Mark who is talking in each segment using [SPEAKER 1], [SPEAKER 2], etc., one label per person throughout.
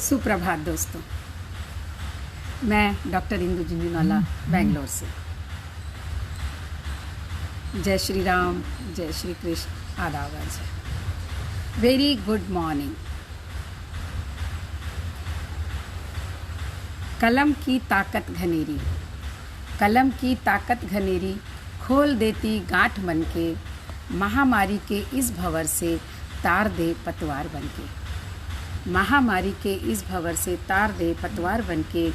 [SPEAKER 1] सुप्रभात दोस्तों, मैं डॉक्टर इंदु झुंझुनवाला बेंगलोर से। जय श्री राम, जय श्री कृष्ण, आदाब। Very good morning. कलम की ताकत घनेरी, कलम की ताकत घनेरी खोल देती गांठ बनके, महामारी के इस भंवर से तार दे पतवार बनके। महामारी के इस भंवर से तार दे पतवार बनके,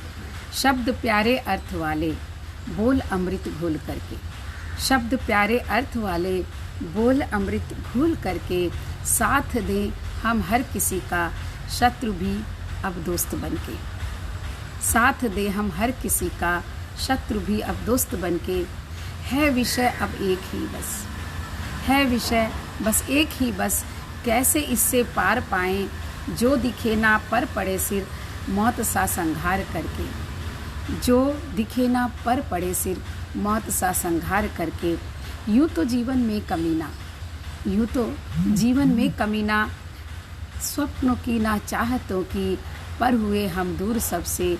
[SPEAKER 1] शब्द प्यारे अर्थ वाले बोल अमृत घोल करके। शब्द प्यारे अर्थ वाले बोल अमृत घोल करके, साथ दे हम हर किसी का शत्रु भी अब दोस्त बनके। साथ दे हम हर किसी का शत्रु भी अब दोस्त बनके। है विषय अब एक ही बस, है विषय बस एक ही बस, कैसे इससे पार पाएं, जो दिखे ना पर पड़े सिर मौत सा संघार करके। जो दिखे ना पर पड़े सिर मौत सा संघार करके। यूँ तो जीवन में कमीना, यूँ तो जीवन में कमीना, स्वप्नों की ना चाहतों की, पर हुए हम दूर सबसे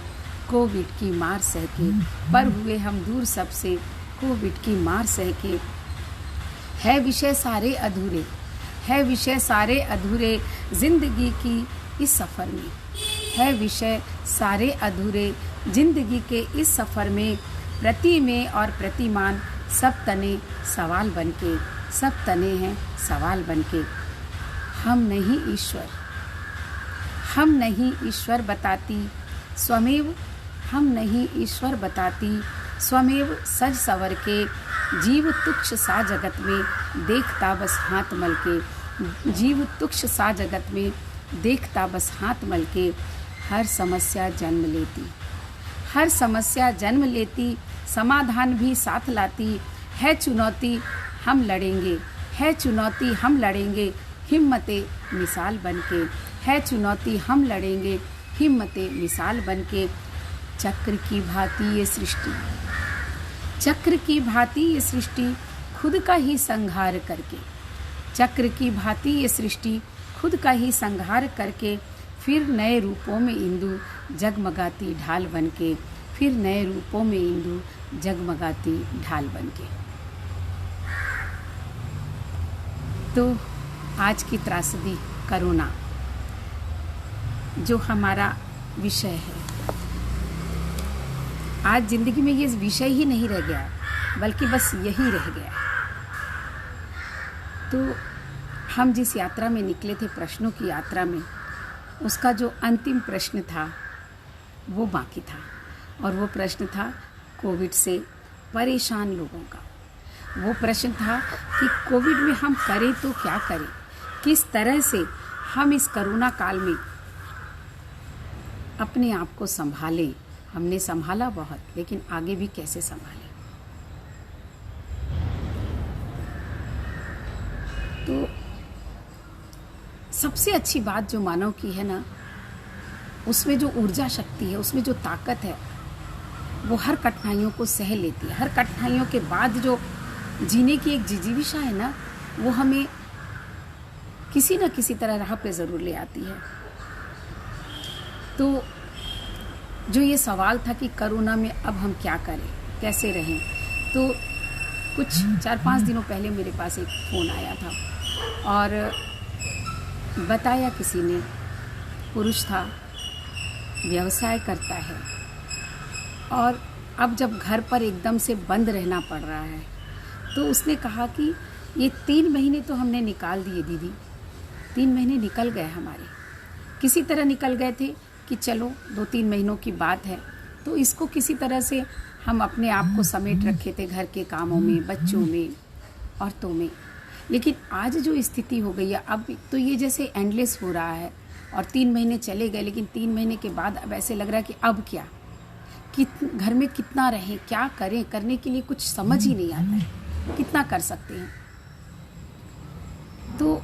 [SPEAKER 1] कोविड की मार सह के। पर हुए हम दूर सबसे कोविड की मार सह के। है विषय सारे अधूरे, है विषय सारे अधूरे जिंदगी की इस सफ़र में। है विषय सारे अधूरे जिंदगी के इस सफ़र में। प्रति में और प्रतिमान सब तने सवाल बनके, सब तने हैं सवाल बनके। हम नहीं ईश्वर, हम नहीं ईश्वर बताती स्वमेव, हम नहीं ईश्वर बताती स्वमेव सज सवर के। जीव तुच्छ सा जगत में देखता बस हाथ मल के। जीव तुच्छ सा जगत में देखता बस हाथ मल के। हर समस्या जन्म लेती, हर समस्या जन्म लेती, समाधान भी साथ लाती। है चुनौती हम लड़ेंगे, है चुनौती हम लड़ेंगे, हिम्मते मिसाल बनके। है चुनौती हम लड़ेंगे, हिम्मते मिसाल बनके। चक्र की भांति ये सृष्टि, चक्र की भांति ये सृष्टि खुद का ही संहार करके। चक्र की भांति ये सृष्टि खुद का ही संहार करके, फिर नए रूपों में इंदु जगमगाती ढाल बनके। फिर नए रूपों में इंदु जगमगाती ढाल बनके। तो आज की त्रासदी कोरोना जो हमारा विषय है, आज जिंदगी में ये विषय ही नहीं रह गया, बल्कि बस यही रह गया। तो हम जिस यात्रा में निकले थे, प्रश्नों की यात्रा में, उसका जो अंतिम प्रश्न था वो बाकी था, और वो प्रश्न था कोविड से परेशान लोगों का। वो प्रश्न था कि कोविड में हम करें तो क्या करें, किस तरह से हम इस कोरोना काल में अपने आप को संभालें। हमने संभाला बहुत, लेकिन आगे भी कैसे संभालें। तो सबसे अच्छी बात जो मानव की है ना, उसमें जो ऊर्जा शक्ति है, उसमें जो ताकत है, वो हर कठिनाइयों को सह लेती है। हर कठिनाइयों के बाद जो जीने की एक जिजीविषा है ना, वो हमें किसी न किसी तरह राह पे ज़रूर ले आती है। तो जो ये सवाल था कि कोरोना में अब हम क्या करें, कैसे रहें, तो कुछ 4-5 दिनों पहले मेरे पास एक फ़ोन आया था और बताया किसी ने, पुरुष था, व्यवसाय करता है, और अब जब घर पर एकदम से बंद रहना पड़ रहा है, तो उसने कहा कि ये 3 महीने तो हमने निकाल दिए दीदी, 3 महीने निकल गए हमारे, किसी तरह निकल गए थे कि चलो 2-3 महीनों की बात है, तो इसको किसी तरह से हम अपने आप को समेट रखे थे घर के कामों में, बच्चों में, औरतों में। लेकिन आज जो स्थिति हो गई है, अब तो ये जैसे एंडलेस हो रहा है, और 3 महीने चले गए, लेकिन 3 महीने के बाद अब ऐसे लग रहा है कि अब क्या, कि घर में कितना रहें, क्या करें, करने के लिए कुछ समझ ही नहीं आता है, कितना कर सकते हैं। तो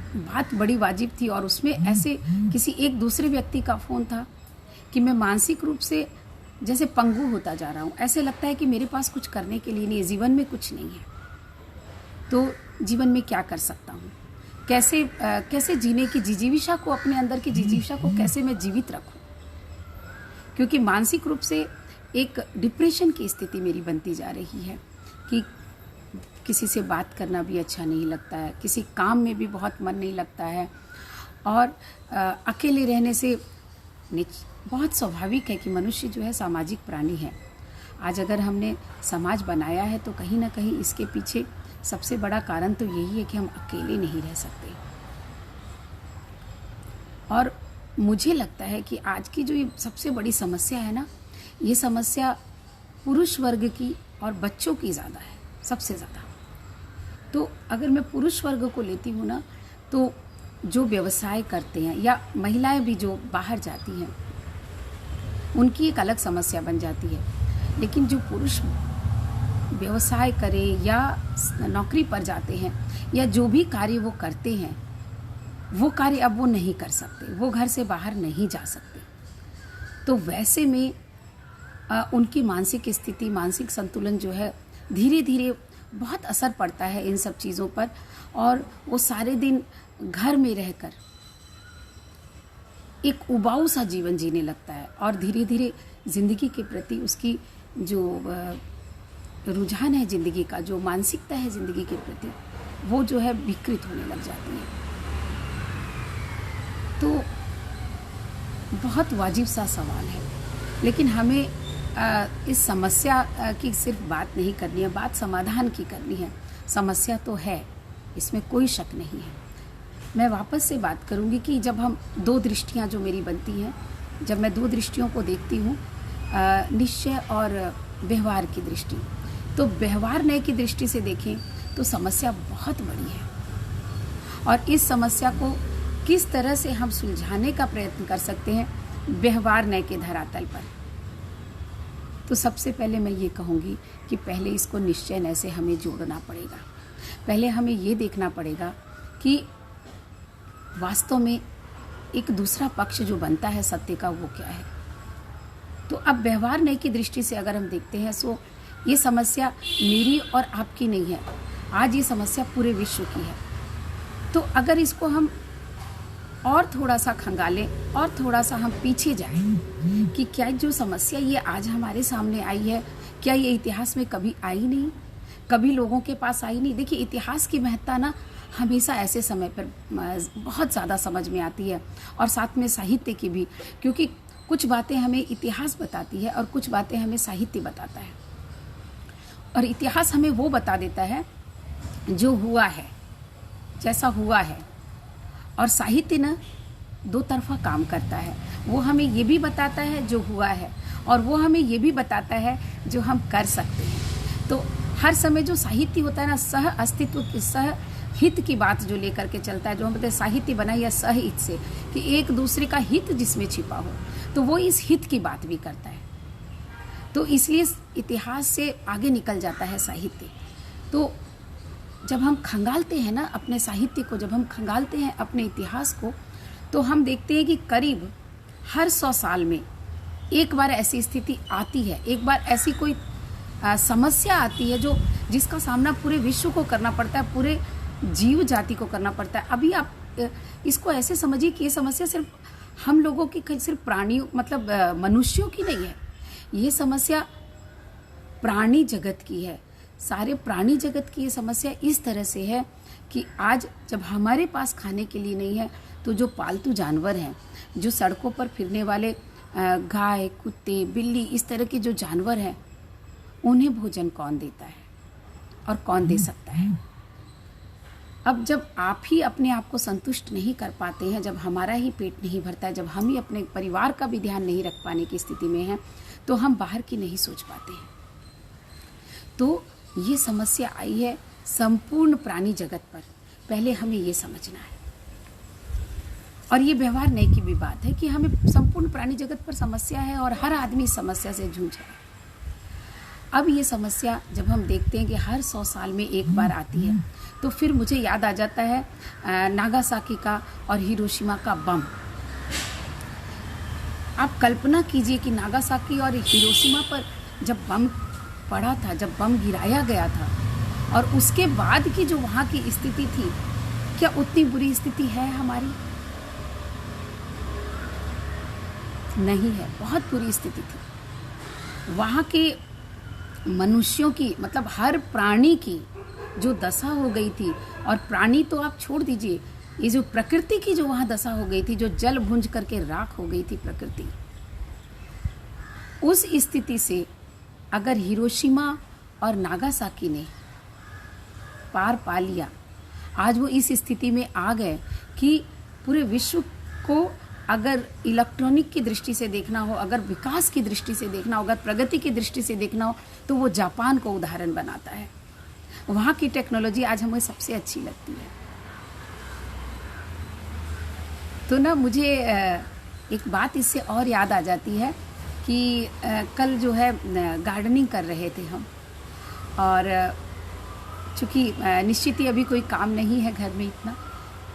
[SPEAKER 1] बात बड़ी वाजिब थी, और उसमें ऐसे किसी एक दूसरे व्यक्ति का फ़ोन था कि मैं मानसिक रूप से जैसे पंगु होता जा रहा हूँ। ऐसे लगता है कि मेरे पास कुछ करने के लिए नहीं है, जीवन में कुछ नहीं है, तो जीवन में क्या कर सकता हूँ, कैसे जीने की जिजीविषा को, अपने अंदर की जिजीविषा को कैसे मैं जीवित रखूं, क्योंकि मानसिक रूप से एक डिप्रेशन की स्थिति मेरी बनती जा रही है कि किसी से बात करना भी अच्छा नहीं लगता है, किसी काम में भी बहुत मन नहीं लगता है, और अकेले रहने से बहुत स्वाभाविक है कि मनुष्य जो है सामाजिक प्राणी है। आज अगर हमने समाज बनाया है तो कहीं ना कहीं इसके पीछे सबसे बड़ा कारण तो यही है कि हम अकेले नहीं रह सकते। और मुझे लगता है कि आज की जो ये सबसे बड़ी समस्या है ना, ये समस्या पुरुष वर्ग की और बच्चों की ज़्यादा है, सबसे ज़्यादा। तो अगर मैं पुरुष वर्ग को लेती हूँ ना, तो जो व्यवसाय करते हैं या महिलाएं भी जो बाहर जाती हैं, उनकी एक अलग समस्या बन जाती है। लेकिन जो पुरुष व्यवसाय करे या नौकरी पर जाते हैं या जो भी कार्य वो करते हैं, वो कार्य अब वो नहीं कर सकते, वो घर से बाहर नहीं जा सकते। तो वैसे में उनकी मानसिक स्थिति, मानसिक संतुलन जो है, धीरे धीरे बहुत असर पड़ता है इन सब चीज़ों पर, और वो सारे दिन घर में रहकर एक उबाऊ सा जीवन जीने लगता है, और धीरे धीरे ज़िंदगी के प्रति उसकी जो रुझान है ज़िंदगी का, जो मानसिकता है ज़िंदगी के प्रति, वो जो है विकृत होने लग जाती है। तो बहुत वाजिब सा सवाल है, लेकिन हमें इस समस्या की सिर्फ बात नहीं करनी है, बात समाधान की करनी है। समस्या तो है, इसमें कोई शक नहीं है। मैं वापस से बात करूंगी कि जब हम दो दृष्टियां जो मेरी बनती हैं, जब मैं दो दृष्टियों को देखती हूँ, निश्चय और व्यवहार की दृष्टि, तो व्यवहार नय की दृष्टि से देखें तो समस्या बहुत बड़ी है, और इस समस्या को किस तरह से हम सुलझाने का प्रयत्न कर सकते हैं व्यवहार नय के धरातल पर। तो सबसे पहले मैं ये कहूँगी कि पहले इसको निश्चय नय से हमें जोड़ना पड़ेगा। पहले हमें ये देखना पड़ेगा कि वास्तव में एक दूसरा पक्ष जो बनता है सत्य का, वो क्या है। तो अब व्यवहार नय की दृष्टि से अगर हम देखते हैं, सो ये समस्या मेरी और आपकी नहीं है, आज ये समस्या पूरे विश्व की है। तो अगर इसको हम और थोड़ा सा खंगालें और थोड़ा सा हम पीछे जाएं कि क्या जो समस्या ये आज हमारे सामने आई है, क्या ये इतिहास में कभी आई नहीं, कभी लोगों के पास आई नहीं। देखिए, इतिहास की महत्ता ना हमेशा ऐसे समय पर बहुत ज़्यादा समझ में आती है, और साथ में साहित्य की भी, क्योंकि कुछ बातें हमें इतिहास बताती है और कुछ बातें हमें साहित्य बताता है। और इतिहास हमें वो बता देता है जो हुआ है, जैसा हुआ है, और साहित्य ना दो तरफा काम करता है। वो हमें ये भी बताता है जो हुआ है, और वो हमें ये भी बताता है जो हम कर सकते हैं। तो हर समय जो साहित्य होता है ना, सह अस्तित्व की, सह हित की बात जो लेकर के चलता है, जो हम बताते हैं साहित्य बना या सहहित से, कि एक दूसरे का हित जिसमें छिपा हो, तो वो इस हित की बात भी करता है। तो इसलिए इतिहास से आगे निकल जाता है साहित्य। तो जब हम खंगालते हैं ना अपने साहित्य को, जब हम खंगालते हैं अपने इतिहास को, तो हम देखते हैं कि करीब हर 100 साल में एक बार ऐसी स्थिति आती है, एक बार ऐसी कोई समस्या आती है जो जिसका सामना पूरे विश्व को करना पड़ता है, पूरे जीव जाति को करना पड़ता है। अभी आप इसको ऐसे समझिए कि ये समस्या सिर्फ हम लोगों की, सिर्फ प्राणियों मतलब मनुष्यों की नहीं है, ये समस्या प्राणी जगत की है। सारे प्राणी जगत की ये समस्या इस तरह से है कि आज जब हमारे पास खाने के लिए नहीं है, तो जो पालतू जानवर हैं, जो सड़कों पर फिरने वाले गाय, कुत्ते, बिल्ली, इस तरह के जो जानवर हैं, उन्हें भोजन कौन देता है और कौन दे सकता है। अब जब आप ही अपने आप को संतुष्ट नहीं कर पाते हैं, जब हमारा ही पेट नहीं भरता है, जब हम ही अपने परिवार का भी ध्यान नहीं रख पाने की स्थिति में हैं, तो हम बाहर की नहीं सोच पाते हैं। तो ये समस्या आई है संपूर्ण प्राणी जगत पर, पहले हमें ये समझना है। और ये व्यवहार नय की भी बात है कि हमें संपूर्ण प्राणी जगत पर समस्या है और हर आदमी इस समस्या से जूझ रहा है। अब ये समस्या जब हम देखते हैं कि हर 100 साल में एक बार आती है, तो फिर मुझे याद आ जाता है नागासाकी का और हिरोशिमा का बम। आप कल्पना कीजिए कि नागासाकी और हिरोशिमा पर जब बम पड़ा था, जब बम गिराया गया था, और उसके बाद की जो वहाँ की स्थिति थी, क्या उतनी बुरी स्थिति है हमारी? नहीं है, बहुत बुरी स्थिति थी। वहाँ के मनुष्यों की, मतलब हर प्राणी की जो दशा हो गई थी, और प्राणी तो आप छोड़ दीजिए, ये जो प्रकृति की जो वहाँ दशा हो गई थी, जो जल भुंज करके राख हो गई थी प्रकृति, उस स्थिति से अगर हिरोशिमा और नागासाकी ने पार पा लिया, आज वो इस स्थिति में आ गए कि पूरे विश्व को अगर इलेक्ट्रॉनिक की दृष्टि से देखना हो, अगर विकास की दृष्टि से देखना हो, अगर प्रगति की दृष्टि से देखना हो, तो वो जापान को उदाहरण बनाता है। वहाँ की टेक्नोलॉजी आज हमें सबसे अच्छी लगती है। तो ना मुझे एक बात इससे और याद आ जाती है कि कल जो है गार्डनिंग कर रहे थे हम, और चूँकि निश्चित ही अभी कोई काम नहीं है घर में इतना,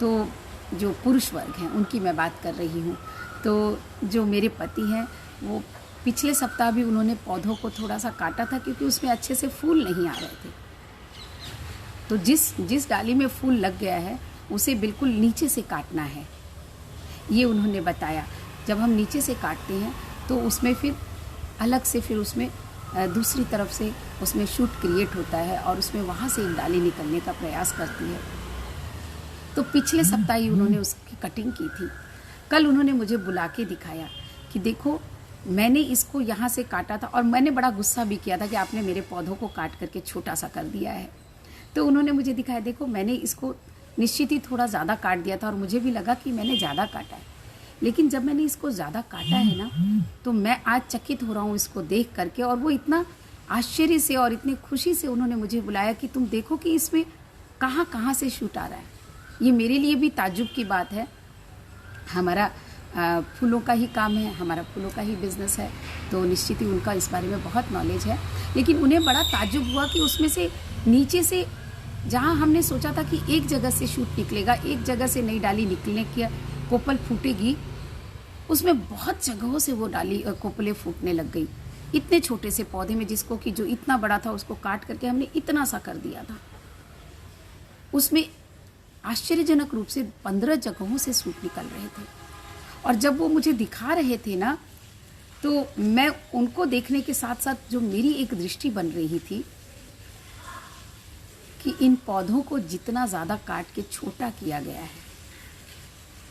[SPEAKER 1] तो जो पुरुष वर्ग हैं उनकी मैं बात कर रही हूँ। तो जो मेरे पति हैं वो पिछले सप्ताह भी उन्होंने पौधों को थोड़ा सा काटा था, क्योंकि उसमें अच्छे से फूल नहीं आ रहे थे। तो जिस डाली में फूल लग गया है उसे बिल्कुल नीचे से काटना है, ये उन्होंने बताया। जब हम नीचे से काटते हैं तो उसमें फिर अलग से फिर उसमें दूसरी तरफ से उसमें शूट क्रिएट होता है, और उसमें वहाँ से एक डाली निकलने का प्रयास करती है। तो पिछले सप्ताह ही उन्होंने उसकी कटिंग की थी। कल उन्होंने मुझे बुला के दिखाया कि देखो मैंने इसको यहाँ से काटा था, और मैंने बड़ा गुस्सा भी किया था कि आपने मेरे पौधों को काट करके छोटा सा कर दिया है। तो उन्होंने मुझे दिखाया, देखो मैंने इसको निश्चित ही थोड़ा ज़्यादा काट दिया था, और मुझे भी लगा कि मैंने ज़्यादा काटा है, लेकिन जब मैंने इसको ज़्यादा काटा है ना, तो मैं आज चकित हो रहा हूँ इसको देख करके। और वो इतना आश्चर्य से और इतनी खुशी से उन्होंने मुझे बुलाया कि तुम देखो कि इसमें कहाँ कहाँ से शूट आ रहा है। ये मेरे लिए भी ताज्जुब की बात है। हमारा फूलों का ही काम है, हमारा फूलों का ही बिजनेस है, तो निश्चित ही उनका इस बारे में बहुत नॉलेज है। लेकिन उन्हें बड़ा ताज्जुब हुआ कि उसमें से नीचे से, जहाँ हमने सोचा था कि एक जगह से शूट निकलेगा, एक जगह से नई डाली निकलने की कोपल फूटेगी, उसमें बहुत जगहों से वो डाली कोपलें फूटने लग गई। इतने छोटे से पौधे में, जिसको कि जो इतना बड़ा था उसको काट करके हमने इतना सा कर दिया था, उसमें आश्चर्यजनक रूप से 15 जगहों से सूट निकल रहे थे। और जब वो मुझे दिखा रहे थे ना, तो मैं उनको देखने के साथ साथ जो मेरी एक दृष्टि बन रही थी कि इन पौधों को जितना ज़्यादा काट के छोटा किया गया है,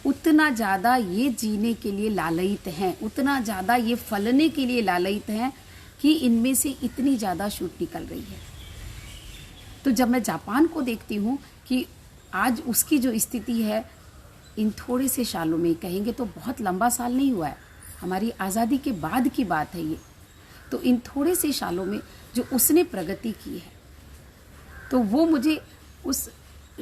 [SPEAKER 1] उतना ज़्यादा ये जीने के लिए लालयित हैं, उतना ज़्यादा ये फलने के लिए लालयित हैं कि इनमें से इतनी ज़्यादा शूट निकल रही है। तो जब मैं जापान को देखती हूँ कि आज उसकी जो स्थिति है, इन थोड़े से सालों में, कहेंगे तो बहुत लंबा साल नहीं हुआ है, हमारी आज़ादी के बाद की बात है ये, तो इन थोड़े से सालों में जो उसने प्रगति की है, तो वो मुझे उस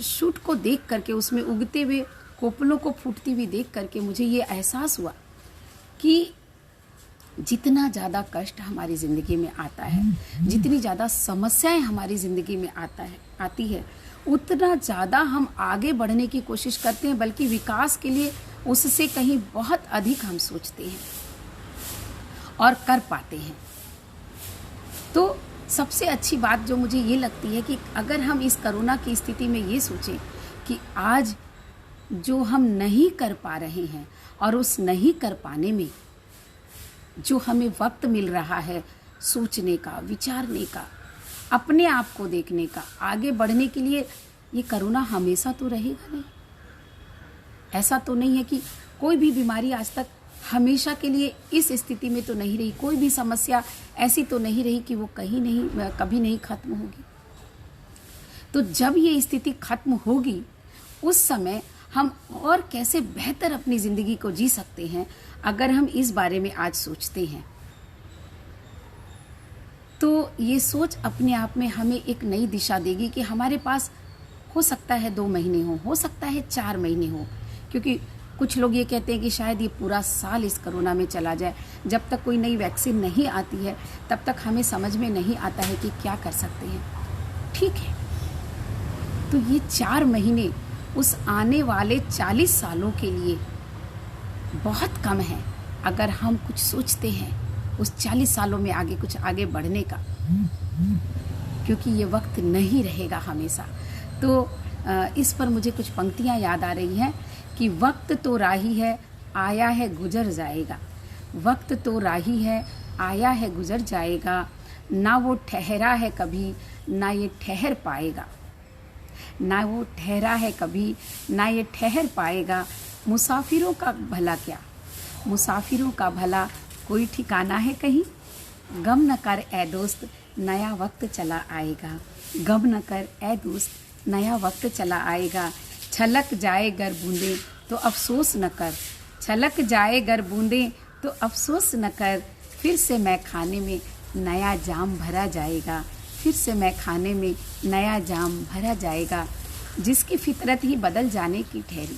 [SPEAKER 1] शूट को देख करके, उसमें उगते हुए कोपलों को फूटती हुई देख करके मुझे ये एहसास हुआ कि जितना ज़्यादा कष्ट हमारी ज़िंदगी में आता है, जितनी ज़्यादा समस्याएं हमारी ज़िंदगी में आती है, उतना ज़्यादा हम आगे बढ़ने की कोशिश करते हैं, बल्कि विकास के लिए उससे कहीं बहुत अधिक हम सोचते हैं और कर पाते हैं। तो सबसे अच्छी बात जो मुझे ये लगती है कि अगर हम इस कोरोना की स्थिति में ये सोचें कि आज जो हम नहीं कर पा रहे हैं, और उस नहीं कर पाने में जो हमें वक्त मिल रहा है सोचने का, विचारने का, अपने आप को देखने का, आगे बढ़ने के लिए, ये कोरोना हमेशा तो रहेगा नहीं। ऐसा तो नहीं है कि कोई भी बीमारी आज तक हमेशा के लिए इस स्थिति में तो नहीं रही, कोई भी समस्या ऐसी तो नहीं रही कि वो कभी नहीं खत्म होगी। तो जब ये स्थिति खत्म होगी, उस समय हम और कैसे बेहतर अपनी ज़िंदगी को जी सकते हैं, अगर हम इस बारे में आज सोचते हैं, तो ये सोच अपने आप में हमें एक नई दिशा देगी कि हमारे पास हो सकता है 2 महीने हो सकता है 4 महीने हो, क्योंकि कुछ लोग ये कहते हैं कि शायद ये पूरा साल इस कोरोना में चला जाए। जब तक कोई नई वैक्सीन नहीं आती है, तब तक हमें समझ में नहीं आता है कि क्या कर सकते हैं। ठीक है, तो ये 4 महीने उस आने वाले 40 सालों के लिए बहुत कम है, अगर हम कुछ सोचते हैं उस 40 सालों में कुछ आगे बढ़ने का, क्योंकि ये वक्त नहीं रहेगा हमेशा। तो इस पर मुझे कुछ पंक्तियाँ याद आ रही हैं कि वक्त तो राही है, आया है गुजर जाएगा। वक्त तो राही है, आया है गुजर जाएगा, ना वो ठहरा है कभी, ना ये ठहर पाएगा। ना वो ठहरा है कभी, ना ये ठहर पाएगा। मुसाफिरों का भला क्या, मुसाफिरों का भला कोई ठिकाना है कहीं। गम न कर ए दोस्त, नया वक्त चला आएगा। गम न कर ए दोस्त, नया वक्त चला आएगा। छलक जाए गर बूंदे तो अफसोस न कर, छलक जाए गर बूंदे तो अफसोस न कर। फिर से मैं खाने में नया जाम भरा जाएगा, फिर से मैं खाने में नया जाम भरा जाएगा। जिसकी फितरत ही बदल जाने की ठहरी।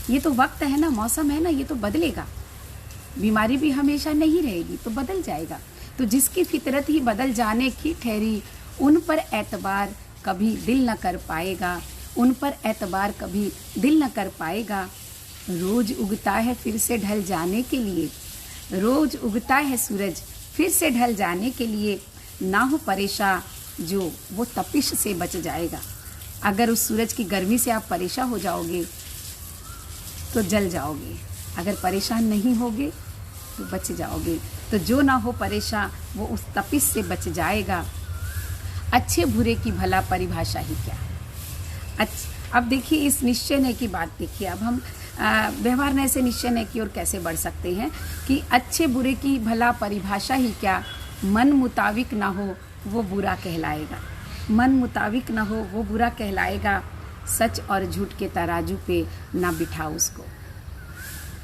[SPEAKER 1] ये तो वक्त है ना, मौसम है ना, ये तो बदलेगा। बीमारी भी हमेशा नहीं रहेगी, तो बदल जाएगा। तो जिसकी फितरत ही बदल जाने की ठहरी, उन पर एतबार कभी दिल न कर पाएगा, उन पर एतबार कभी दिल न कर पाएगा। रोज उगता है फिर से ढल जाने के लिए, रोज उगता है सूरज फिर से ढल जाने के लिए। ना हो परेशान जो वो तपिश से बच जाएगा। अगर उस सूरज की गर्मी से आप परेशान हो जाओगे तो जल जाओगे, अगर परेशान नहीं होगे तो बच जाओगे। तो जो ना हो परेशान वो उस तपिश से बच जाएगा। अच्छे बुरे की भला परिभाषा ही क्या। अब देखिए इस निश्चय नय की बात देखिए। अब हम व्यवहार नय से निश्चय नय की ओर कैसे बढ़ सकते हैं कि अच्छे बुरे की भला परिभाषा ही क्या। मन मुताबिक ना हो वो बुरा कहलाएगा, मन मुताबिक ना हो वो बुरा कहलाएगा। सच और झूठ के तराजू पे ना बिठा उसको,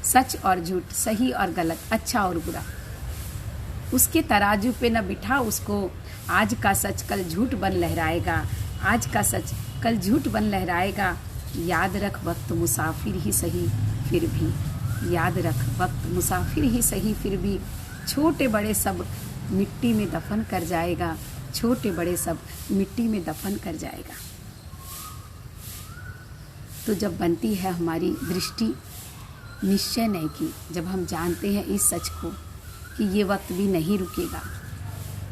[SPEAKER 1] सच और झूठ, सही और गलत, अच्छा और बुरा, उसके तराजू पे ना बिठा उसको। आज का सच कल झूठ बन लहराएगा, आज का सच कल झूठ बन लहराएगा। याद रख वक्त मुसाफिर ही सही फिर भी, याद रख वक्त मुसाफिर ही सही फिर भी। छोटे बड़े सब मिट्टी में दफन कर जाएगा, छोटे बड़े सब मिट्टी में दफन कर जाएगा। तो जब बनती है हमारी दृष्टि निश्चय नय की, जब हम जानते हैं इस सच को कि ये वक्त भी नहीं रुकेगा,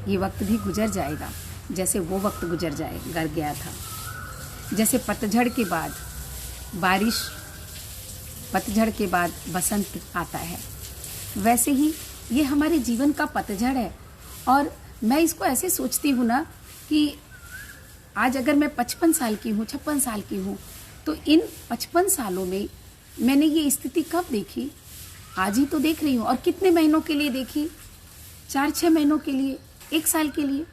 [SPEAKER 1] ये वक्त भी गुजर जाएगा, जैसे वो वक्त गुजर गया था। जैसे पतझड़ के बाद बारिश, पतझड़ के बाद बसंत आता है, वैसे ही ये हमारे जीवन का पतझड़ है। और मैं इसको ऐसे सोचती हूँ ना कि आज अगर मैं 55 साल की हूँ, 56 साल की हूँ, तो इन 55 सालों में मैंने ये स्थिति कब देखी? आज ही तो देख रही हूँ। और कितने महीनों के लिए देखी? 4-6 महीनों के लिए, 1 साल के लिए।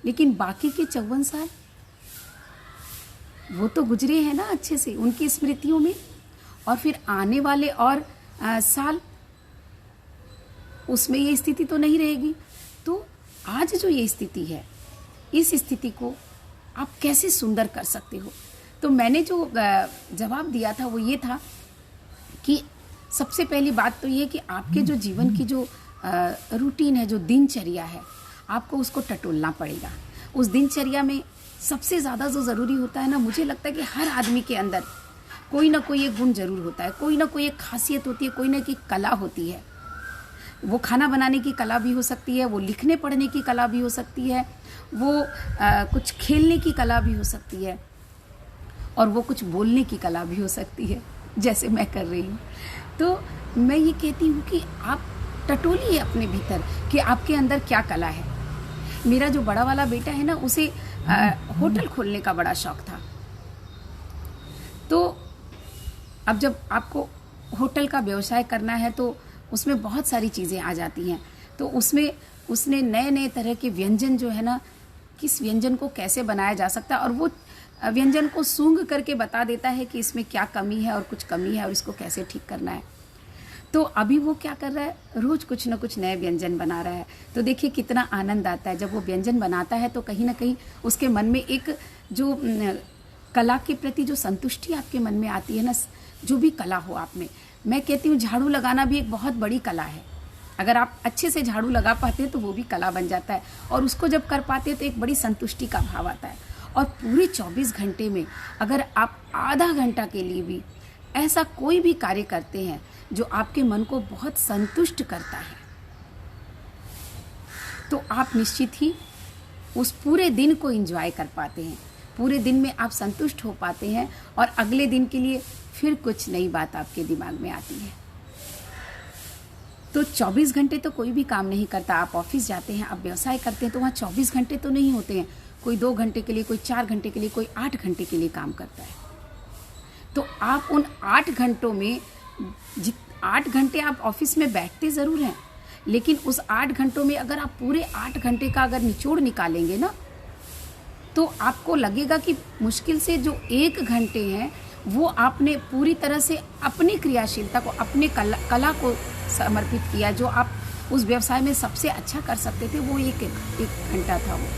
[SPEAKER 1] लेकिन बाकी के 54 साल वो तो गुजरे हैं ना अच्छे से, उनकी स्मृतियों में। और फिर आने वाले और साल, उसमें ये स्थिति तो नहीं रहेगी। तो आज जो ये स्थिति है, इस स्थिति को आप कैसे सुंदर कर सकते हो? तो मैंने जो जवाब दिया था वो ये था कि सबसे पहली बात तो ये कि आपके जो जीवन की जो रूटीन है, जो दिनचर्या है, आपको उसको टटोलना पड़ेगा। उस दिनचर्या में सबसे ज़्यादा जो ज़रूरी होता है ना, मुझे लगता है कि हर आदमी के अंदर कोई ना कोई एक गुण जरूर होता है, कोई ना कोई एक खासियत होती है, कोई ना कोई कला होती है। वो खाना बनाने की कला भी हो सकती है, वो लिखने पढ़ने की कला भी हो सकती है, वो कुछ खेलने की कला भी हो सकती है, और वो कुछ बोलने की कला भी हो सकती है, जैसे मैं कर रही हूँ। तो मैं ये कहती हूँ कि आप टटोलिए अपने भीतर कि आपके अंदर क्या कला है। मेरा जो बड़ा वाला बेटा है ना, उसे होटल खोलने का बड़ा शौक था। तो अब जब आपको होटल का व्यवसाय करना है तो उसमें बहुत सारी चीज़ें आ जाती हैं। तो उसमें उसने नए नए तरह के व्यंजन जो है ना, किस व्यंजन को कैसे बनाया जा सकता है, और वो व्यंजन को सूंघ करके बता देता है कि इसमें क्या कमी है और कुछ कमी है और इसको कैसे ठीक करना है। तो अभी वो क्या कर रहा है, रोज कुछ ना कुछ नए व्यंजन बना रहा है। तो देखिए कितना आनंद आता है जब वो व्यंजन बनाता है। तो कहीं ना कहीं उसके मन में एक जो कला के प्रति जो संतुष्टि आपके मन में आती है ना, जो भी कला हो आप में, मैं कहती हूँ झाड़ू लगाना भी एक बहुत बड़ी कला है। अगर आप अच्छे से झाड़ू लगा पाते हैं तो वो भी कला बन जाता है, और उसको जब कर पाते हैं तो एक बड़ी संतुष्टि का भाव आता है। और पूरे 24 घंटे में अगर आप आधा घंटा के लिए भी ऐसा कोई भी कार्य करते हैं जो आपके मन को बहुत संतुष्ट करता है, तो आप निश्चित ही उस पूरे दिन को एंजॉय कर पाते हैं, पूरे दिन में आप संतुष्ट हो पाते हैं और अगले दिन के लिए फिर कुछ नई बात आपके दिमाग में आती है। तो 24 घंटे तो कोई भी काम नहीं करता। आप ऑफिस जाते हैं, आप व्यवसाय करते हैं, तो वहाँ 24 घंटे तो नहीं होते हैं। कोई 2 घंटे के लिए, कोई 4 घंटे के लिए, कोई 8 घंटे के लिए काम करता है। तो आप उन 8 घंटों में 8 घंटे आप ऑफिस में बैठते ज़रूर हैं, लेकिन उस 8 घंटों में अगर आप पूरे 8 घंटे का अगर निचोड़ निकालेंगे ना, तो आपको लगेगा कि मुश्किल से जो 1 घंटे हैं वो आपने पूरी तरह से अपनी क्रियाशीलता को, अपने कला को समर्पित किया। जो आप उस व्यवसाय में सबसे अच्छा कर सकते थे वो एक घंटा था वो।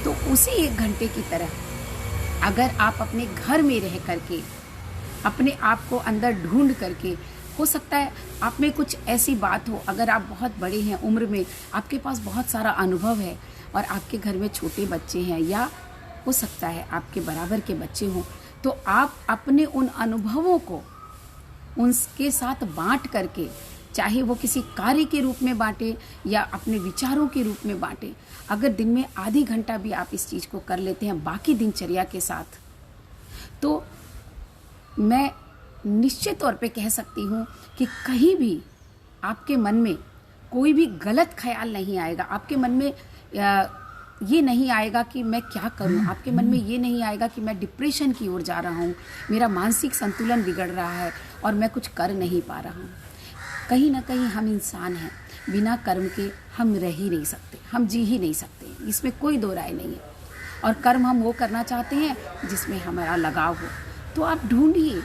[SPEAKER 1] तो उसी 1 घंटे की तरह अगर आप अपने घर में रह करके अपने आप को अंदर ढूंढ करके, हो सकता है आप में कुछ ऐसी बात हो, अगर आप बहुत बड़े हैं उम्र में, आपके पास बहुत सारा अनुभव है और आपके घर में छोटे बच्चे हैं या हो सकता है आपके बराबर के बच्चे हों, तो आप अपने उन अनुभवों को उनके साथ बांट करके, चाहे वो किसी कार्य के रूप में बांटे या अपने विचारों के रूप में बांटे, अगर दिन में आधी घंटा भी आप इस चीज़ को कर लेते हैं बाकी दिनचर्या के साथ, तो मैं निश्चित तौर पे कह सकती हूँ कि कहीं भी आपके मन में कोई भी गलत ख्याल नहीं आएगा। आपके मन में ये नहीं आएगा कि मैं क्या करूं, आपके मन में ये नहीं आएगा कि मैं डिप्रेशन की ओर जा रहा हूं, मेरा मानसिक संतुलन बिगड़ रहा है और मैं कुछ कर नहीं पा रहा हूं। कहीं ना कहीं हम इंसान हैं, बिना कर्म के हम रह ही नहीं सकते, हम जी ही नहीं सकते, इसमें कोई दो राय नहीं है। और कर्म हम वो करना चाहते हैं जिसमें हमारा लगाव हो। तो आप ढूंढिए,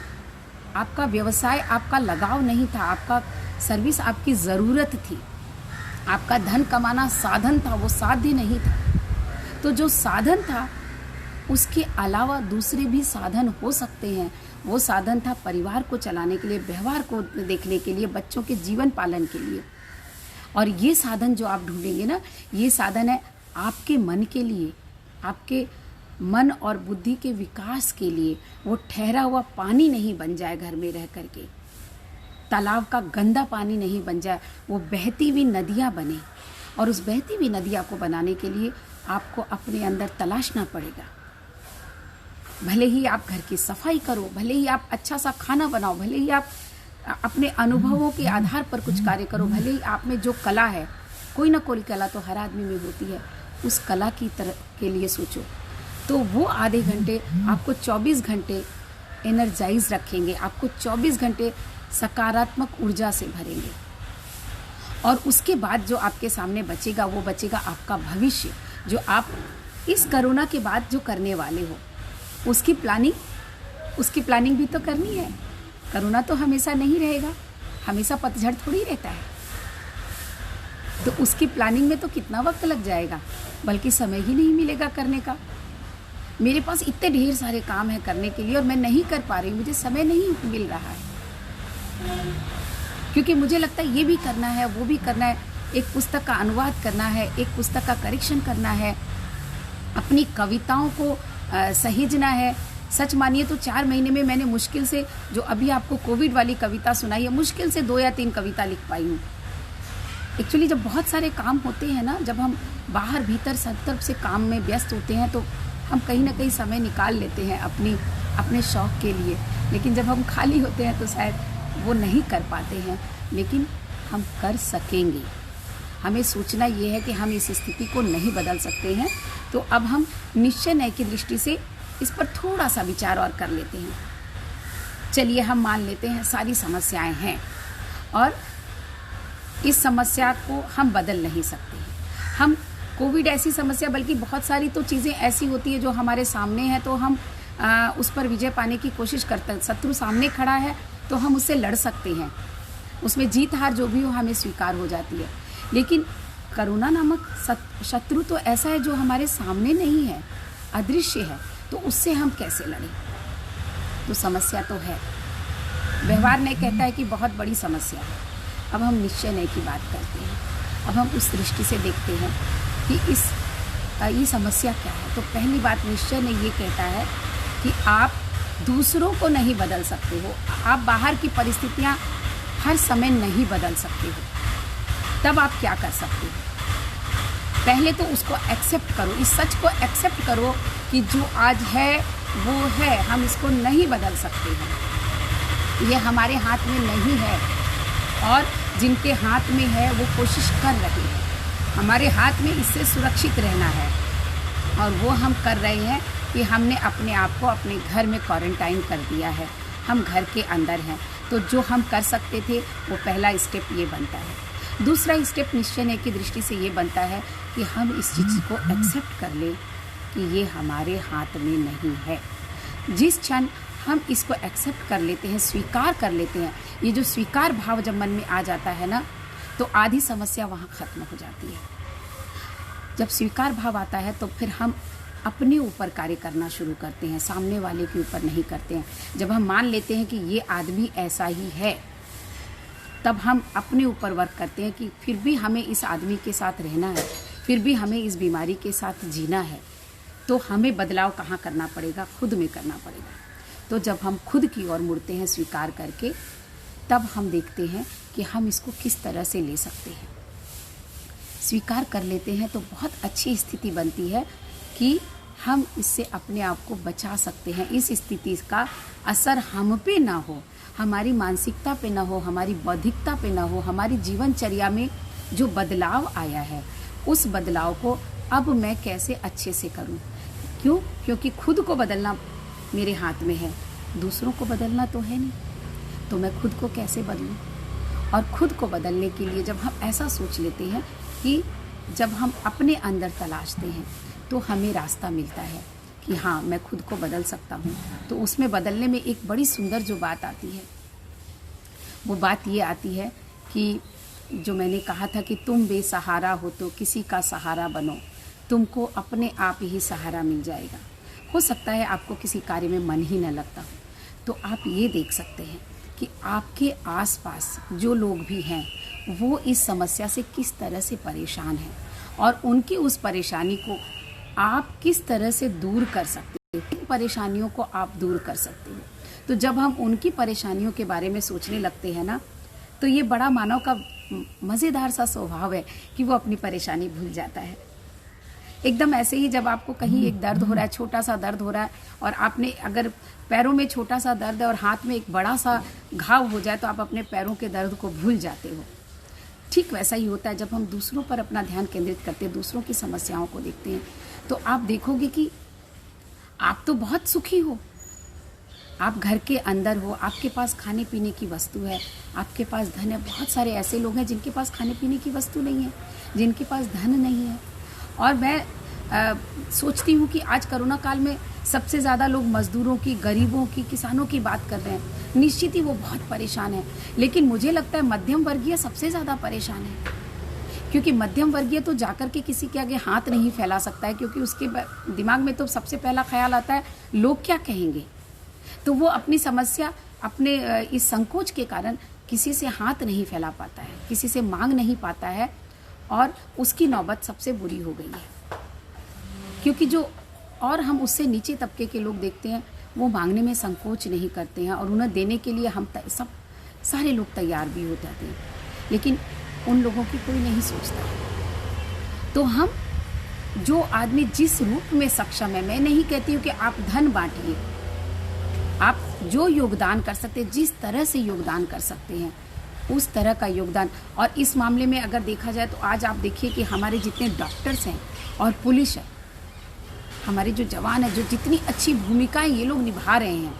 [SPEAKER 1] आपका व्यवसाय आपका लगाव नहीं था, आपका सर्विस आपकी ज़रूरत थी, आपका धन कमाना साधन था, वो साध्य नहीं था। तो जो साधन था उसके अलावा दूसरे भी साधन हो सकते हैं। वो साधन था परिवार को चलाने के लिए, व्यवहार को देखने के लिए, बच्चों के जीवन पालन के लिए। और ये साधन जो आप ढूंढेंगे ना, ये साधन है आपके मन के लिए, आपके मन और बुद्धि के विकास के लिए। वो ठहरा हुआ पानी नहीं बन जाए घर में रह करके, तालाब का गंदा पानी नहीं बन जाए, वो बहती हुई नदियाँ बने। और उस बहती हुई नदियाँ को बनाने के लिए आपको अपने अंदर तलाशना पड़ेगा। भले ही आप घर की सफाई करो, भले ही आप अच्छा सा खाना बनाओ, भले ही आप अपने अनुभवों के आधार पर कुछ कार्य करो, भले ही आप में जो कला है, कोई ना कोई कला तो हर आदमी में होती है, उस कला की तरह के लिए सोचो। तो वो आधे घंटे आपको 24 घंटे एनर्जाइज रखेंगे, आपको 24 घंटे सकारात्मक ऊर्जा से भरेंगे। और उसके बाद जो आपके सामने बचेगा वो बचेगा आपका भविष्य, जो आप इस कोरोना के बाद जो करने वाले हो उसकी प्लानिंग भी तो करनी है। कोरोना तो हमेशा नहीं रहेगा, हमेशा पतझड़ थोड़ी रहता है। तो उसकी प्लानिंग में तो कितना वक्त लग जाएगा, बल्कि समय ही नहीं मिलेगा करने का। मेरे पास इतने ढेर सारे काम है करने के लिए और मैं नहीं कर पा रही हूँ, मुझे समय नहीं मिल रहा है, क्योंकि मुझे लगता है ये भी करना है, वो भी करना है, एक पुस्तक का अनुवाद करना है, एक पुस्तक का करेक्शन करना है, अपनी कविताओं को सहेजना है। सच मानिए तो 4 महीने में मैंने मुश्किल से, जो अभी आपको कोविड वाली कविता सुनाई है, मुश्किल से 2 या 3 कविता लिख पाई हूँ। एक्चुअली जब बहुत सारे काम होते हैं ना, जब हम बाहर भीतर सब तरफ से काम में व्यस्त होते हैं, तो हम कहीं ना कहीं समय निकाल लेते हैं अपने शौक़ के लिए। लेकिन जब हम खाली होते हैं तो शायद वो नहीं कर पाते हैं, लेकिन हम कर सकेंगे। हमें सोचना ये है कि हम इस स्थिति को नहीं बदल सकते हैं। तो अब हम निश्चय न्याय की दृष्टि से इस पर थोड़ा सा विचार और कर लेते हैं। चलिए हम मान लेते हैं सारी समस्याएं हैं और इस समस्या को हम बदल नहीं सकते। हम कोविड ऐसी समस्या, बल्कि बहुत सारी तो चीज़ें ऐसी होती है जो हमारे सामने है, तो हम उस पर विजय पाने की कोशिश करते हैं। शत्रु सामने खड़ा है तो हम उससे लड़ सकते हैं, उसमें जीत हार जो भी हो हमें स्वीकार हो जाती है। लेकिन कोरोना नामक शत्रु तो ऐसा है जो हमारे सामने नहीं है, अदृश्य है, तो उससे हम कैसे लड़ें? तो समस्या तो है, व्यवहार नहीं कहता है कि बहुत बड़ी समस्या है। अब हम निश्चय नहीं की बात करते हैं। अब हम उस दृष्टि से देखते हैं कि ये समस्या क्या है। तो पहली बात, निश्चय नहीं ये कहता है कि आप दूसरों को नहीं बदल सकते हो, आप बाहर की परिस्थितियाँ हर समय नहीं बदल सकते हो। तब आप क्या कर सकते हो? पहले तो उसको एक्सेप्ट करो, इस सच को एक्सेप्ट करो कि जो आज है वो है, हम इसको नहीं बदल सकते हैं, ये हमारे हाथ में नहीं है। और जिनके हाथ में है वो कोशिश कर रहे हैं, हमारे हाथ में इससे सुरक्षित रहना है। और वो हम कर रहे हैं कि हमने अपने आप को अपने घर में क्वारंटाइन कर दिया है, हम घर के अंदर हैं। तो जो हम कर सकते थे वो पहला स्टेप ये बनता है। दूसरा स्टेप निश्चय की दृष्टि से ये बनता है कि हम इस चीज़ को एक्सेप्ट कर लें कि ये हमारे हाथ में नहीं है। जिस क्षण हम इसको एक्सेप्ट कर लेते हैं, स्वीकार कर लेते हैं, ये जो स्वीकार भाव जब मन में आ जाता है ना, तो आधी समस्या वहाँ ख़त्म हो जाती है। जब स्वीकार भाव आता है तो फिर हम अपने ऊपर कार्य करना शुरू करते हैं, सामने वाले के ऊपर नहीं करते हैं। जब हम मान लेते हैं कि ये आदमी ऐसा ही है, तब हम अपने ऊपर वर्क करते हैं कि फिर भी हमें इस आदमी के साथ रहना है, फिर भी हमें इस बीमारी के साथ जीना है। तो हमें बदलाव कहाँ करना पड़ेगा? खुद में करना पड़ेगा। तो जब हम खुद की ओर मुड़ते हैं स्वीकार करके, तब हम देखते हैं कि हम इसको किस तरह से ले सकते हैं। स्वीकार कर लेते हैं तो बहुत अच्छी स्थिति बनती है कि हम इससे अपने आप को बचा सकते हैं। इस स्थिति का असर हम पे ना हो, हमारी मानसिकता पे ना हो, हमारी बौद्धिकता पे ना हो, हमारी जीवनचर्या में जो बदलाव आया है उस बदलाव को अब मैं कैसे अच्छे से करूं। क्यों? क्योंकि खुद को बदलना मेरे हाथ में है, दूसरों को बदलना तो है नहीं। तो मैं खुद को कैसे बदलूं? और खुद को बदलने के लिए जब हम ऐसा सोच लेते हैं कि जब हम अपने अंदर तलाशते हैं तो हमें रास्ता मिलता है कि हाँ, मैं खुद को बदल सकता हूँ। तो उसमें बदलने में एक बड़ी सुंदर जो बात आती है, वो बात ये आती है कि जो मैंने कहा था कि तुम बेसहारा हो तो किसी का सहारा बनो, तुमको अपने आप ही सहारा मिल जाएगा। हो सकता है आपको किसी कार्य में मन ही न लगता हो, तो आप ये देख सकते हैं कि आपके आसपास जो लोग भी हैं वो इस समस्या से किस तरह से परेशान हैं और उनकी उस परेशानी को आप किस तरह से दूर कर सकते हो, किन परेशानियों को आप दूर कर सकते हो। तो जब हम उनकी परेशानियों के बारे में सोचने लगते हैं ना, तो ये बड़ा मानव का मज़ेदार सा स्वभाव है कि वो अपनी परेशानी भूल जाता है। एकदम ऐसे ही जब आपको कहीं एक दर्द हो रहा है, छोटा सा दर्द हो रहा है, और आपने अगर पैरों में छोटा सा दर्द है और हाथ में एक बड़ा सा घाव हो जाए तो आप अपने पैरों के दर्द को भूल जाते हो। ठीक वैसा ही होता है जब हम दूसरों पर अपना ध्यान केंद्रित करते हैं, दूसरों की समस्याओं को देखते हैं, तो आप देखोगे कि आप तो बहुत सुखी हो, आप घर के अंदर हो, आपके पास खाने पीने की वस्तु है, आपके पास धन है। बहुत सारे ऐसे लोग हैं जिनके पास खाने पीने की वस्तु नहीं है, जिनके पास धन नहीं है। और मैं सोचती हूँ कि आज कोरोना काल में सबसे ज़्यादा लोग मज़दूरों की, गरीबों की, किसानों की बात कर रहे हैं। निश्चित ही वो बहुत परेशान है, लेकिन मुझे लगता है मध्यम वर्गीय सबसे ज़्यादा परेशान है, क्योंकि मध्यम वर्गीय तो जाकर के किसी के आगे हाथ नहीं फैला सकता है, क्योंकि उसके दिमाग में तो सबसे पहला ख्याल आता है लोग क्या कहेंगे। तो वो अपनी समस्या, अपने इस संकोच के कारण किसी से हाथ नहीं फैला पाता है, किसी से मांग नहीं पाता है, और उसकी नौबत सबसे बुरी हो गई है। क्योंकि जो और हम उससे नीचे तबके के लोग देखते हैं वो मांगने में संकोच नहीं करते हैं, और उन्हें देने के लिए हम सब सारे लोग तैयार भी हो जाते हैं, लेकिन उन लोगों की कोई नहीं सोचता। तो हम जो आदमी जिस रूप में सक्षम है, मैं नहीं कहती हूँ कि आप धन बांटिए, आप जो योगदान कर सकते हैं, जिस तरह से योगदान कर सकते हैं उस तरह का योगदान। और इस मामले में अगर देखा जाए तो आज आप देखिए कि हमारे जितने डॉक्टर्स हैं और पुलिस है, हमारे जो जवान है, जो जितनी अच्छी भूमिकाएं ये लोग निभा रहे हैं,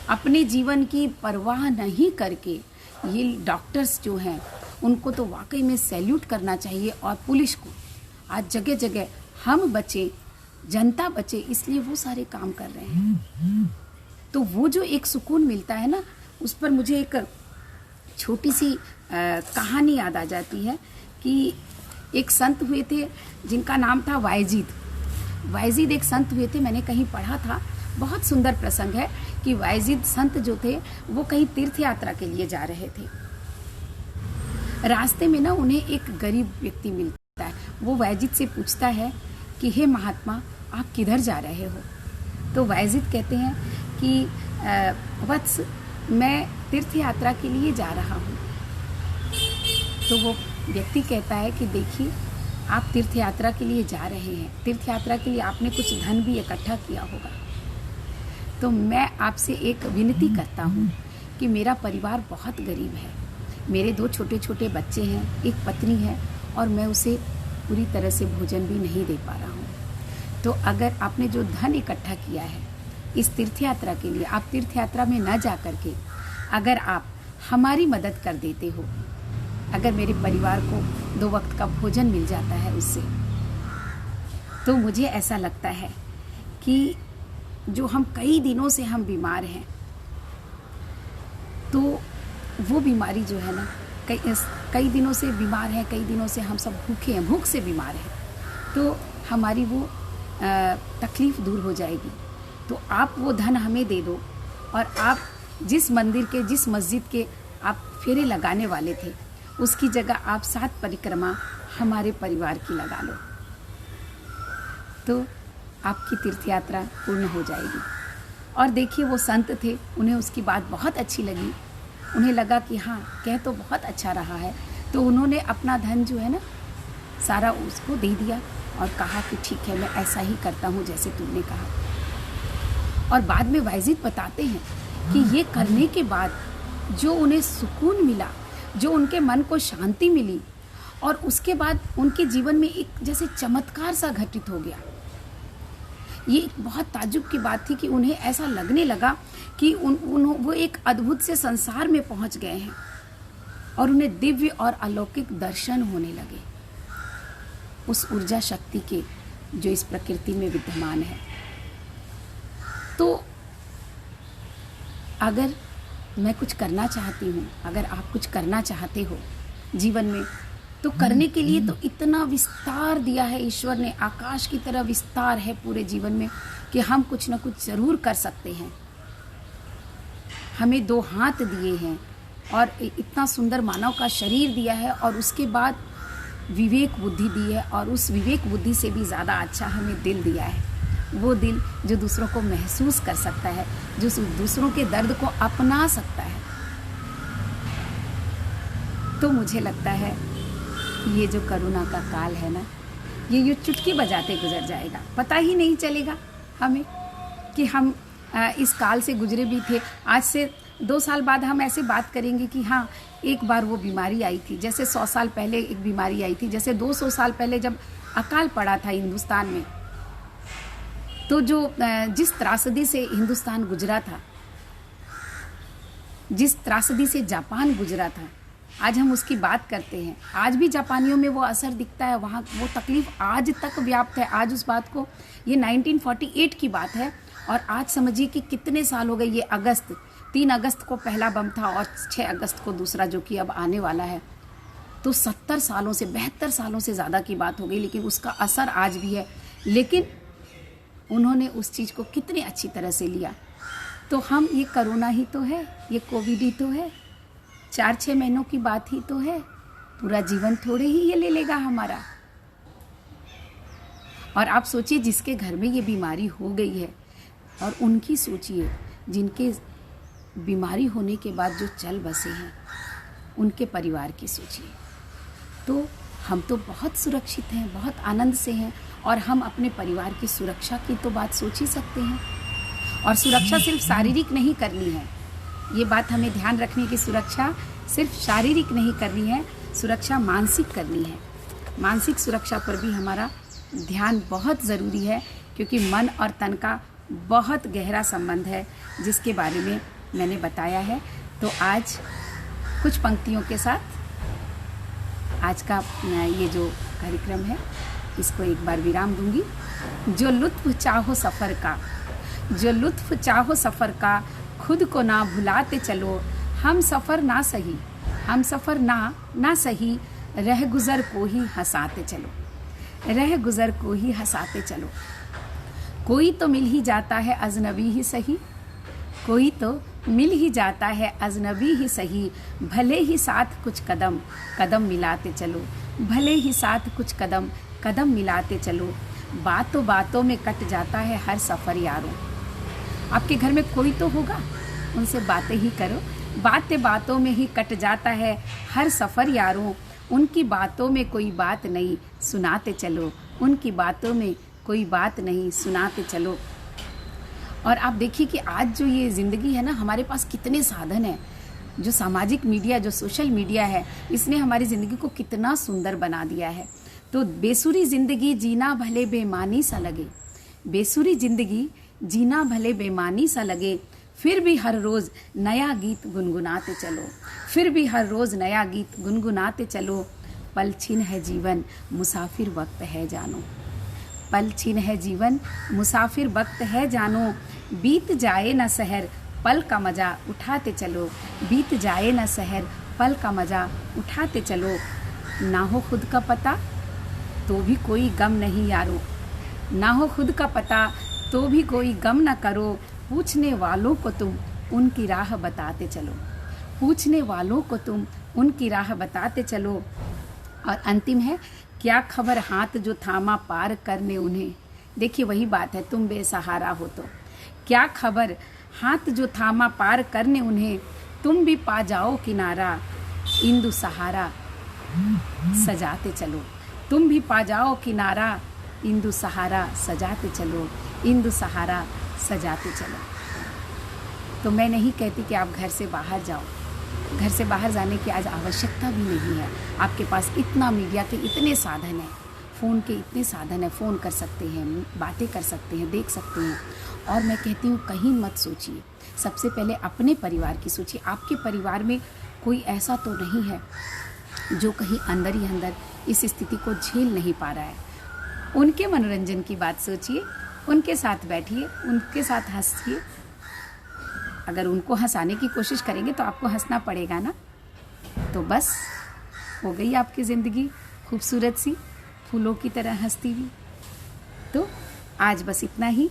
[SPEAKER 1] अपने जीवन की परवाह नहीं करके, ये डॉक्टर्स जो हैं उनको तो वाकई में सैल्यूट करना चाहिए। और पुलिस को आज जगह जगह हम बचे, जनता बचे, इसलिए वो सारे काम कर रहे हैं। तो वो जो एक सुकून मिलता है ना, उस पर मुझे एक छोटी सी कहानी याद आ जाती है कि एक संत हुए थे जिनका नाम था वायजीद। वायजीद एक संत हुए थे, मैंने कहीं पढ़ा था, बहुत सुंदर प्रसंग है कि वायजीद संत जो थे वो कहीं तीर्थ यात्रा के लिए जा रहे थे। रास्ते में ना उन्हें एक गरीब व्यक्ति मिलता है। वो वायजीद से पूछता है कि हे महात्मा, आप किधर जा रहे हो? तो वायजीद कहते हैं कि वत्स, मैं तीर्थ यात्रा के लिए जा रहा हूँ। तो वो व्यक्ति कहता है कि देखिए, आप तीर्थ यात्रा के लिए जा रहे हैं, तीर्थ यात्रा के लिए आपने कुछ धन भी इकट्ठा किया होगा। तो मैं आपसे एक विनती करता हूँ कि मेरा परिवार बहुत गरीब है, मेरे 2 छोटे छोटे बच्चे हैं, एक पत्नी है और मैं उसे पूरी तरह से भोजन भी नहीं दे पा रहा हूँ। तो अगर आपने जो धन इकट्ठा किया है इस तीर्थ यात्रा के लिए, आप तीर्थ यात्रा में न जा कर के अगर आप हमारी मदद कर देते हो, अगर मेरे परिवार को 2 वक्त का भोजन मिल जाता है उससे, तो मुझे ऐसा लगता है कि जो हम कई दिनों से हम बीमार हैं, तो वो बीमारी जो है ना, कई दिनों से बीमार हैं, कई दिनों से हम सब भूखे हैं, भूख से बीमार हैं, तो हमारी वो तकलीफ़ दूर हो जाएगी। तो आप वो धन हमें दे दो और आप जिस मंदिर के, जिस मस्जिद के आप फेरे लगाने वाले थे, उसकी जगह आप 7 परिक्रमा हमारे परिवार की लगा लो, तो आपकी तीर्थ यात्रा पूर्ण हो जाएगी। और देखिए वो संत थे, उन्हें उसकी बात बहुत अच्छी लगी, उन्हें लगा कि हाँ, कह तो बहुत अच्छा रहा है, तो उन्होंने अपना धन जो है ना सारा उसको दे दिया और कहा कि ठीक है, मैं ऐसा ही करता हूँ जैसे तुमने कहा। और बाद में वाइजिद बताते हैं कि ये करने के बाद जो उन्हें सुकून मिला, जो उनके मन को शांति मिली, और उसके बाद उनके जीवन में एक जैसे चमत्कार सा घटित हो गया। ये एक बहुत ताज्जुब की बात थी कि उन्हें ऐसा लगने लगा कि वो एक अद्भुत से संसार में पहुंच गए हैं और उन्हें दिव्य और अलौकिक दर्शन होने लगे उस ऊर्जा शक्ति के जो इस प्रकृति में विद्यमान है। तो अगर मैं कुछ करना चाहती हूँ, अगर आप कुछ करना चाहते हो जीवन में, तो करने के लिए तो इतना विस्तार दिया है ईश्वर ने, आकाश की तरह विस्तार है पूरे जीवन में कि हम कुछ ना कुछ ज़रूर कर सकते हैं। हमें 2 हाथ दिए हैं और इतना सुंदर मानव का शरीर दिया है, और उसके बाद विवेक बुद्धि दी है, और उस विवेक बुद्धि से भी ज़्यादा अच्छा हमें दिल दिया है। वो दिल जो दूसरों को महसूस कर सकता है, जो दूसरों के दर्द को अपना सकता है। तो मुझे लगता है ये जो कोरोना का काल है ना, ये चुटकी बजाते गुजर जाएगा, पता ही नहीं चलेगा हमें कि हम इस काल से गुजरे भी थे। आज से 2 साल बाद हम ऐसे बात करेंगे कि हाँ, एक बार वो बीमारी आई थी, जैसे 100 साल पहले एक बीमारी आई थी, जैसे 200 साल पहले जब अकाल पड़ा था हिंदुस्तान में, तो जो जिस त्रासदी से हिंदुस्तान गुजरा था, जिस त्रासदी से जापान गुजरा था, आज हम उसकी बात करते हैं। आज भी जापानियों में वो असर दिखता है, वहाँ वो तकलीफ़ आज तक व्याप्त है। आज उस बात को, ये 1948 की बात है, और आज समझिए कि कितने साल हो गए। ये 3 अगस्त को पहला बम था और 6 अगस्त को दूसरा, जो कि अब आने वाला है। तो 70 सालों से, 72 सालों से ज़्यादा की बात हो गई, लेकिन उसका असर आज भी है। लेकिन उन्होंने उस चीज़ को कितनी अच्छी तरह से लिया। तो हम, ये कोरोना ही तो है, ये कोविड ही तो है, 4-6 महीनों की बात ही तो है, पूरा जीवन थोड़े ही ये ले लेगा हमारा। और आप सोचिए जिसके घर में ये बीमारी हो गई है, और उनकी सोचिए जिनके बीमारी होने के बाद जो चल बसे हैं, उनके परिवार की सोचिए। तो हम तो बहुत सुरक्षित हैं, बहुत आनंद से हैं, और हम अपने परिवार की सुरक्षा की तो बात सोच ही सकते हैं। और सुरक्षा सिर्फ शारीरिक नहीं करनी है, ये बात हमें ध्यान रखने की, सुरक्षा सिर्फ शारीरिक नहीं करनी है, सुरक्षा मानसिक करनी है। मानसिक सुरक्षा पर भी हमारा ध्यान बहुत ज़रूरी है, क्योंकि मन और तन का बहुत गहरा संबंध है, जिसके बारे में मैंने बताया है। तो आज कुछ पंक्तियों के साथ आज का ये जो कार्यक्रम है, इसको एक बार विराम दूंगी। जो लुत्फ़ चाहो सफ़र का, जो लुत्फ़ चाहो सफ़र का, खुद को ना भुलाते चलो। हम सफ़र ना सही, हम सफ़र ना सही, रह गुज़र को ही हंसाते चलो, रह गुज़र को ही हंसाते चलो। कोई तो मिल ही जाता है अजनबी ही सही, कोई तो मिल ही जाता है अजनबी ही सही, भले ही साथ कुछ कदम कदम मिलाते चलो, भले ही साथ कुछ कदम कदम मिलाते चलो। बातों बातों में कट जाता है हर सफ़र यारों। आपके घर में कोई तो होगा, उनसे बातें ही करो, बातें बातों में ही कट जाता है हर सफ़र यारों। उनकी बातों में कोई बात नहीं सुनाते चलो, उनकी बातों में कोई बात नहीं सुनाते चलो। और आप देखिए कि आज जो ये ज़िंदगी है ना, हमारे पास कितने साधन हैं। जो सामाजिक मीडिया, जो सोशल मीडिया है, इसने हमारी ज़िंदगी को कितना सुंदर बना दिया है। तो बेसुरी ज़िंदगी जीना भले बेमानी सा लगे, बेसुरी ज़िंदगी जीना भले बेमानी सा लगे, फिर भी हर रोज़ नया गीत गुनगुनाते चलो, फिर भी हर रोज़ नया गीत गुनगुनाते चलो। पल छिन है जीवन मुसाफिर वक्त है जानो, पल छिन है जीवन मुसाफिर वक्त है जानो। बीत जाए न सहर पल का मज़ा उठाते चलो, बीत जाए न सहर पल का मज़ा उठाते चलो। ना हो खुद का पता तो भी कोई गम नहीं यारो, ना हो खुद का पता तो भी कोई गम न करो। पूछने वालों को तुम उनकी राह बताते चलो, पूछने वालों को तुम उनकी राह बताते चलो। और अंतिम है, क्या खबर हाथ जो थामा पार करने उन्हें। देखिए वही बात है, तुम बेसहारा हो तो क्या खबर हाथ जो थामा पार करने उन्हें, तुम भी पा जाओ किनारा इंदु सहारा सजाते चलो, तुम भी पा जाओ किनारा इंदु सहारा सजाते चलो, इंदु सहारा सजाते चलो। तो मैं नहीं कहती कि आप घर से बाहर जाओ, घर से बाहर जाने की आज आवश्यकता भी नहीं है। आपके पास इतना मीडिया के इतने साधन हैं, फ़ोन के इतने साधन हैं, फ़ोन कर सकते हैं, बातें कर सकते हैं, देख सकते हैं। और मैं कहती हूँ कहीं मत सोचिए, सबसे पहले अपने परिवार की सोचिए। आपके परिवार में कोई ऐसा तो नहीं है जो कहीं अंदर ही अंदर इस स्थिति को झेल नहीं पा रहा है। उनके मनोरंजन की बात सोचिए, उनके साथ बैठिए, उनके साथ हंसिए। अगर उनको हंसाने की कोशिश करेंगे तो आपको हंसना पड़ेगा ना। तो बस हो गई आपकी ज़िंदगी खूबसूरत सी, फूलों की तरह हंसती हुई। तो आज बस इतना ही।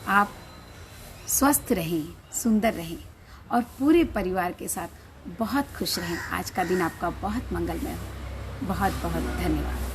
[SPEAKER 1] आप स्वस्थ रहें, सुंदर रहें और पूरे परिवार के साथ बहुत खुश रहें। आज का दिन आपका बहुत मंगलमय हो। बहुत बहुत धन्यवाद।